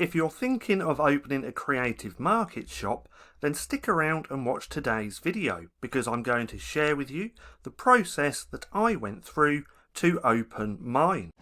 If you're thinking of opening a creative market shop, then stick around and watch today's video because I'm going to share with you the process that I went through to open mine.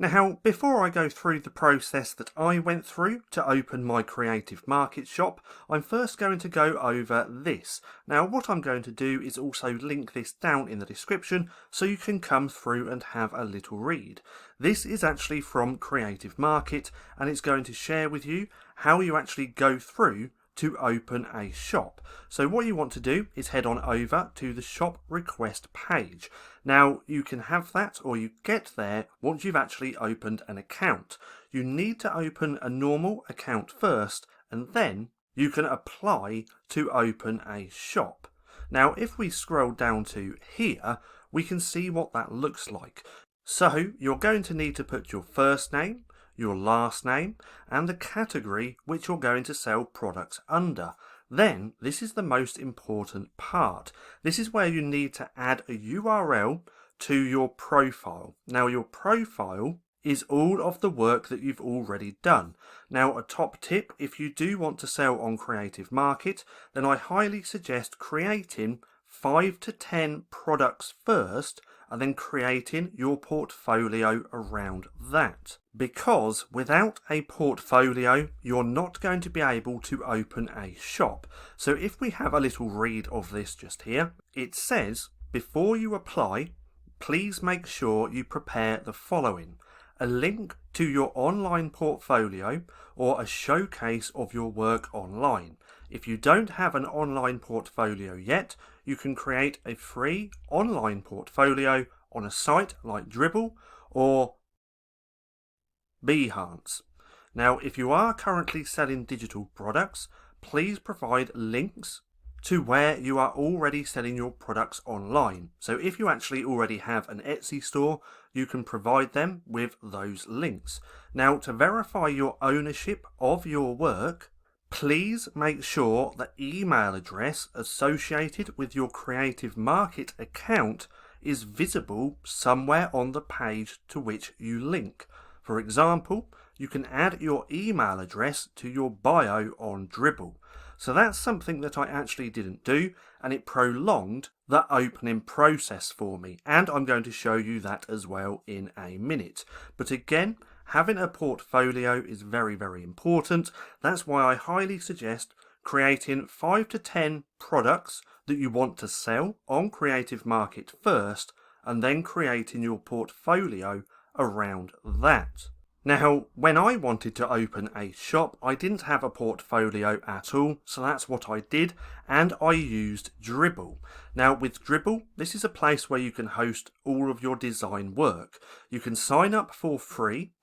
Now, before I go through the process that I went through to open my creative market shop, I'm first going to go over this. Now, what I'm going to do is also link this down in the description so you can come through and have a little read. This is actually from Creative Market and it's going to share with you how you actually go through to open a shop. So what you want to do is head on over to the shop request page. Now you can have that or you get there once you've actually opened an account. You need to open a normal account first and then you can apply to open a shop. Now if we scroll down to here, we can see what that looks like. So you're going to need to put your first name, your last name, and the category which you're going to sell products under. Then, this is the most important part. This is where you need to add a URL to your profile. Now, your profile is all of the work that you've already done. Now, a top tip, if you do want to sell on Creative Market, then I highly suggest creating 5 to 10 products first and then creating your portfolio around that. Because without a portfolio, you're not going to be able to open a shop. So if we have a little read of this just here, it says, before you apply, please make sure you prepare the following: a link to your online portfolio or a showcase of your work online. If you don't have an online portfolio yet, you can create a free online portfolio on a site like Dribble or Behance. Now, if you are currently selling digital products, please provide links to where you are already selling your products online. So if you actually already have an Etsy store, you can provide them with those links. Now, to verify your ownership of your work, please make sure the email address associated with your Creative Market account is visible somewhere on the page to which you link. For example, you can add your email address to your bio on Dribble. So that's something that I actually didn't do, and it prolonged the opening process for me, and I'm going to show you that as well in a minute. But again, having a portfolio is very, very important. That's why I highly suggest creating 5 to 10 products that you want to sell on Creative Market first, and then creating your portfolio around that. Now, when I wanted to open a shop, I didn't have a portfolio at all, so that's what I did, and I used Dribble. Now, with Dribble, this is a place where you can host all of your design work. You can sign up for free,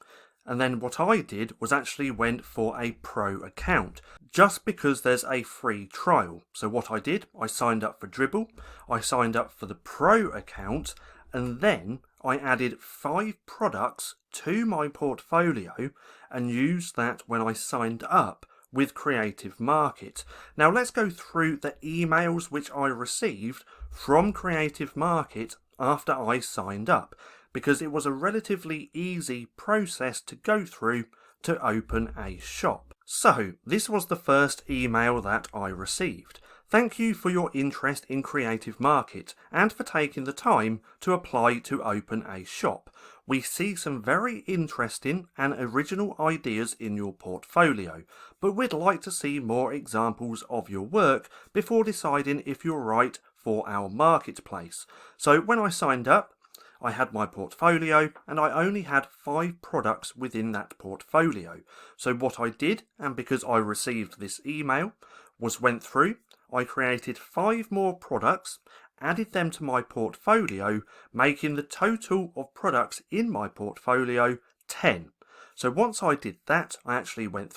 and then what I did was actually went for a pro account, just because there's a free trial. So what I did, I signed up for Dribble, I signed up for the pro account, and then I added 5 products to my portfolio and used that when I signed up with Creative Market. Now let's go through the emails which I received from Creative Market after I signed up, because it was a relatively easy process to go through to open a shop. So this was the first email that I received. Thank you for your interest in Creative Market and for taking the time to apply to open a shop. We see some very interesting and original ideas in your portfolio, but we'd like to see more examples of your work before deciding if you're right for our marketplace. So when I signed up, I had my portfolio and I only had 5 products within that portfolio. So what I did, and because I received this email, was went through, I created 5 more products, added them to my portfolio, making the total of products in my portfolio 10. So once I did that, I actually went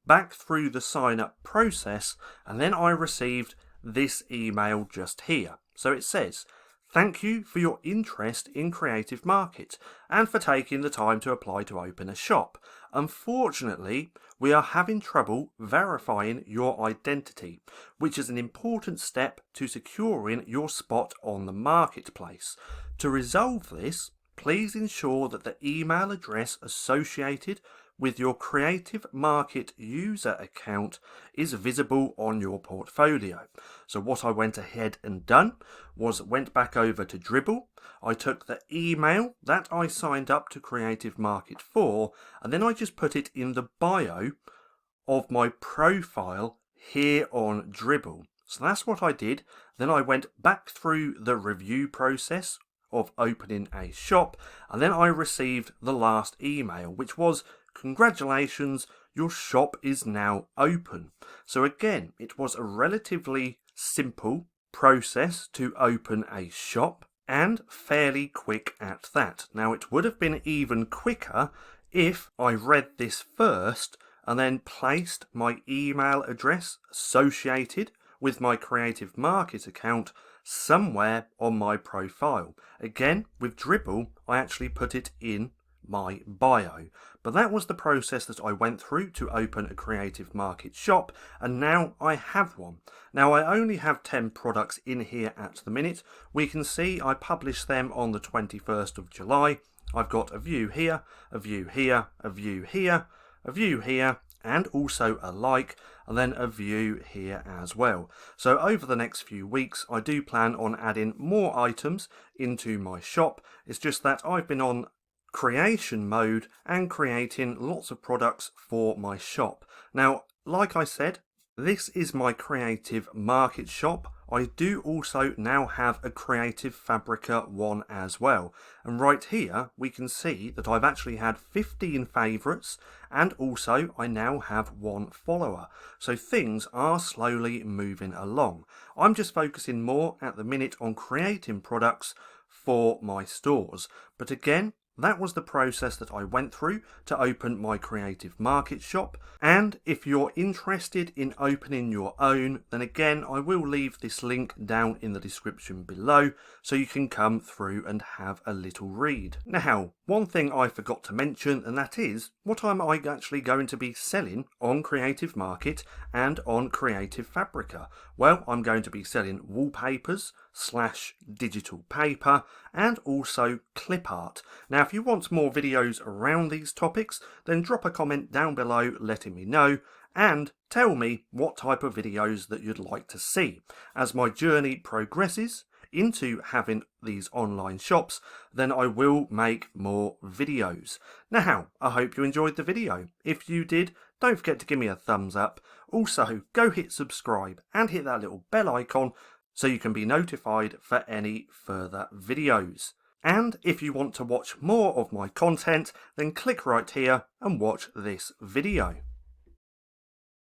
back through the sign up process, and then I received this email just here. So it says, thank you for your interest in Creative Market and for taking the time to apply to open a shop. Unfortunately, we are having trouble verifying your identity, which is an important step to securing your spot on the marketplace. To resolve this, please ensure that the email address associated with your Creative Market user account is visible on your portfolio. So what I went ahead and done was went back over to Dribble. I took the email that I signed up to Creative Market for, and then I just put it in the bio of my profile here on Dribble. So that's what I did. Then I went back through the review process of opening a shop, and then I received the last email, which was, "Congratulations, your shop is now open." So again, it was a relatively simple process to open a shop, and fairly quick at that. Now, it would have been even quicker if I read this first and then placed my email address associated with my Creative Market account somewhere on my profile. Again, with Dribble, I actually put it in my bio. But that was the process that I went through to open a Creative Market shop, and now I have one. Now, I only have 10 products in here at the minute. We can see I published them on the 21st of July. I've got a view here, a view here, a view here, a view here, and also a like, and then a view here as well. So over the next few weeks, I do plan on adding more items into my shop. It's just that I've been on creation mode and creating lots of products for my shop. Now, like I said, this is my Creative Market shop. I do also now have a Creative Fabrica one as well. And right here, we can see that I've actually had 15 favourites, and also I now have 1 follower. So things are slowly moving along. I'm just focusing more at the minute on creating products for my stores. But again, that was the process that I went through to open my Creative Market shop. And if you're interested in opening your own, then again, I will leave this link down in the description below so you can come through and have a little read. Now, one thing I forgot to mention, and that is, what am I actually going to be selling on Creative Market and on Creative Fabrica? Well, I'm going to be selling wallpapers / digital paper and also clip art. Now, if you want more videos around these topics, then drop a comment down below letting me know, and tell me what type of videos that you'd like to see. As my journey progresses into having these online shops, then I will make more videos. Now, I hope you enjoyed the video. If you did, don't forget to give me a thumbs up. Also, go hit subscribe and hit that little bell icon so you can be notified for any further videos. And if you want to watch more of my content, then click right here and watch this video.